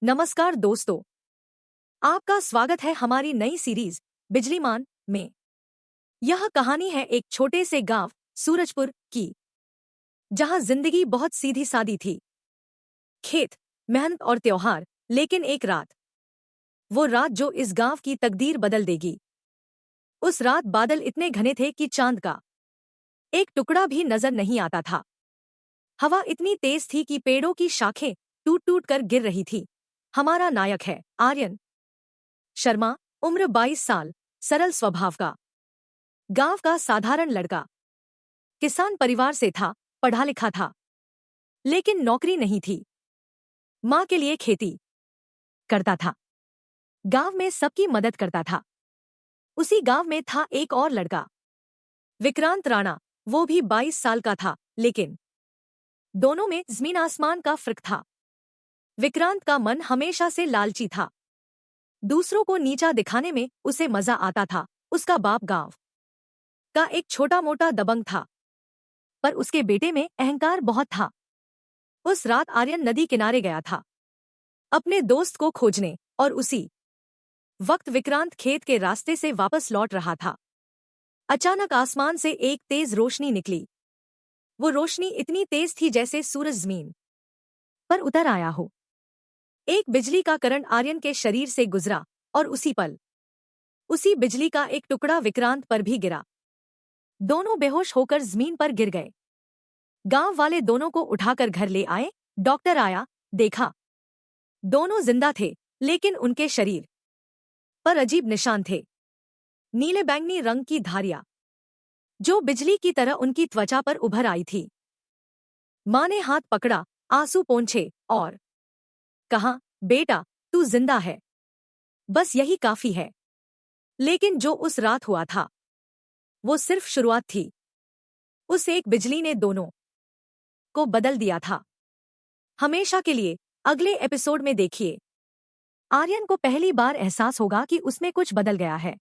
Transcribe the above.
नमस्कार दोस्तों, आपका स्वागत है हमारी नई सीरीज बिजलीमान में। यह कहानी है एक छोटे से गांव सूरजपुर की, जहां जिंदगी बहुत सीधी सादी थी। खेत, मेहनत और त्योहार, लेकिन एक रात, वो रात जो इस गांव की तकदीर बदल देगी। उस रात बादल इतने घने थे कि चांद का एक टुकड़ा भी नजर नहीं आता था। हवा इतनी तेज थी कि पेड़ों की शाखें टूट टूट कर गिर रही थी। हमारा नायक है आर्यन शर्मा, उम्र 22 साल, सरल स्वभाव का, गांव का साधारण लड़का। किसान परिवार से था, पढ़ा लिखा था, लेकिन नौकरी नहीं थी। माँ के लिए खेती करता था, गांव में सबकी मदद करता था। उसी गांव में था एक और लड़का, विक्रांत राणा। वो भी 22 साल का था, लेकिन दोनों में जमीन आसमान का फर्क था। विक्रांत का मन हमेशा से लालची था। दूसरों को नीचा दिखाने में उसे मजा आता था। उसका बाप गांव का एक छोटा मोटा दबंग था, पर उसके बेटे में अहंकार बहुत था। उस रात आर्यन नदी किनारे गया था अपने दोस्त को खोजने, और उसी वक्त विक्रांत खेत के रास्ते से वापस लौट रहा था। अचानक आसमान से एक तेज रोशनी निकली। वो रोशनी इतनी तेज थी जैसे सूरज जमीन पर उतर आया हो। एक बिजली का करंट आर्यन के शरीर से गुजरा, और उसी पल उसी बिजली का एक टुकड़ा विक्रांत पर भी गिरा। दोनों बेहोश होकर जमीन पर गिर गए। गांव वाले दोनों को उठाकर घर ले आए। डॉक्टर आया, देखा, दोनों जिंदा थे, लेकिन उनके शरीर पर अजीब निशान थे। नीले बैंगनी रंग की धारियां, जो बिजली की तरह उनकी त्वचा पर उभर आई थी। माँ ने हाथ पकड़ा, आंसू पोंछे और कहा, बेटा, तू जिंदा है, बस यही काफी है। लेकिन जो उस रात हुआ था, वो सिर्फ शुरुआत थी। उस एक बिजली ने दोनों को बदल दिया था, हमेशा के लिए। अगले एपिसोड में देखिए, आर्यन को पहली बार एहसास होगा कि उसमें कुछ बदल गया है।